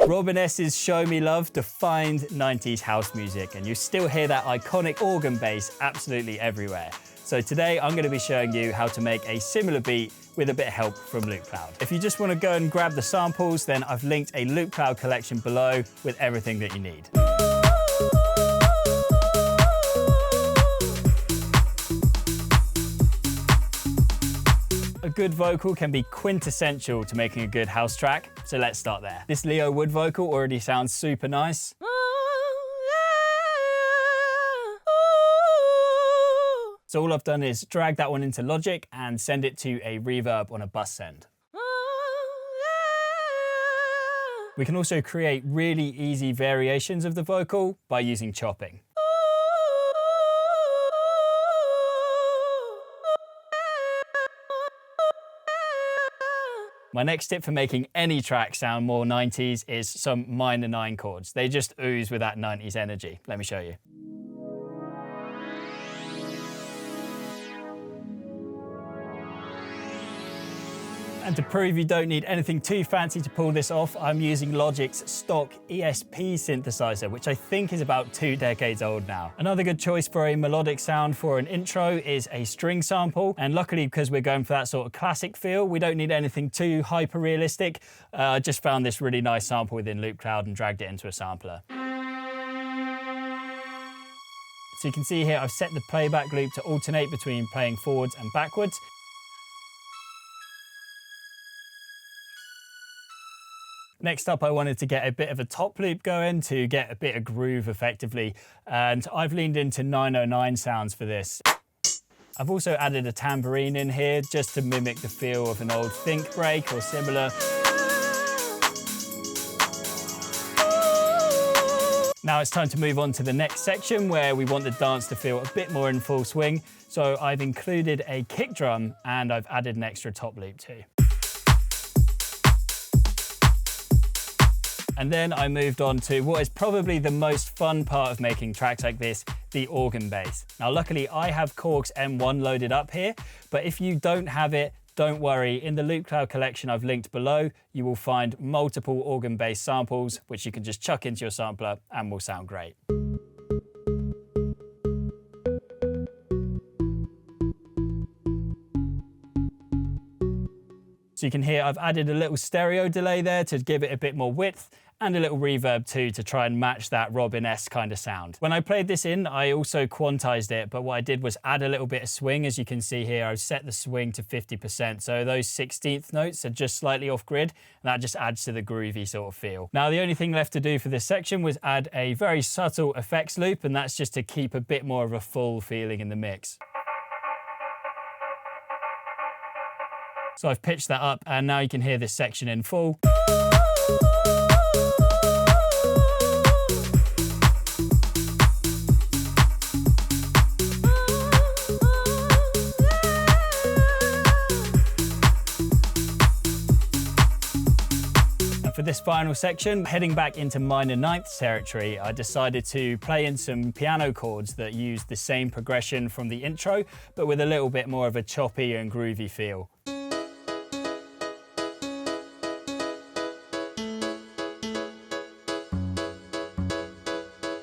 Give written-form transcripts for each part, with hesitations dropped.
Robin S.'s Show Me Love defined 90s house music, and you still hear that iconic organ bass absolutely everywhere. So today I'm going to be showing you how to make a similar beat with a bit of help from Loopcloud. If you just want to go and grab the samples, then I've linked a Loopcloud collection below with everything that you need. A good vocal can be quintessential to making a good house track, so let's start there. This Leo Wood vocal already sounds super nice. So all I've done is drag that one into Logic and send it to a reverb on a bus send. We can also create really easy variations of the vocal by using chopping. My next tip for making any track sound more 90s is some minor 9 chords. They just ooze with that 90s energy. Let me show you. And to prove you don't need anything too fancy to pull this off, I'm using Logic's stock ESP synthesizer, which I think is about 2 decades old now. Another good choice for a melodic sound for an intro is a string sample. And luckily, because we're going for that sort of classic feel, we don't need anything too hyper realistic. I just found this really nice sample within Loopcloud and dragged it into a sampler. So you can see here, I've set the playback loop to alternate between playing forwards and backwards. Next up, I wanted to get a bit of a top loop going to get a bit of groove effectively, and I've leaned into 909 sounds for this. I've also added a tambourine in here just to mimic the feel of an old think break or similar. Now it's time to move on to the next section where we want the dance to feel a bit more in full swing. So I've included a kick drum and I've added an extra top loop too. And then I moved on to what is probably the most fun part of making tracks like this, the organ bass. Now, luckily I have Korg's M1 loaded up here, but if you don't have it, don't worry. In the Loopcloud collection I've linked below, you will find multiple organ bass samples, which you can just chuck into your sampler and will sound great. So you can hear I've added a little stereo delay there to give it a bit more width, and a little reverb too to try and match that Robin-esque kind of sound. When I played this in, I also quantized it, but what I did was add a little bit of swing. As you can see here, I've set the swing to 50%, so those 16th notes are just slightly off grid, and that just adds to the groovy sort of feel. Now, the only thing left to do for this section was add a very subtle effects loop, and that's just to keep a bit more of a full feeling in the mix. So I've pitched that up, and now you can hear this section in full. For this final section, heading back into minor 9th territory, I decided to play in some piano chords that use the same progression from the intro, but with a little bit more of a choppy and groovy feel.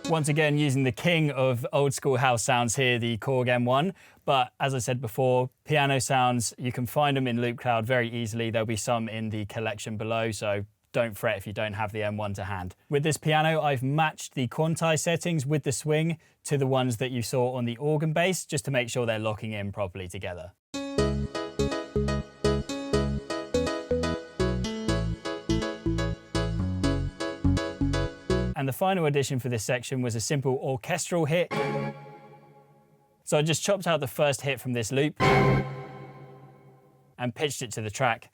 Once again, using the king of old school house sounds here, the Korg M1. But as I said before, piano sounds, you can find them in Loopcloud very easily. There'll be some in the collection below, so don't fret if you don't have the M1 to hand. With this piano, I've matched the quantize settings with the swing to the ones that you saw on the organ bass, just to make sure they're locking in properly together. And the final addition for this section was a simple orchestral hit. So I just chopped out the first hit from this loop and pitched it to the track.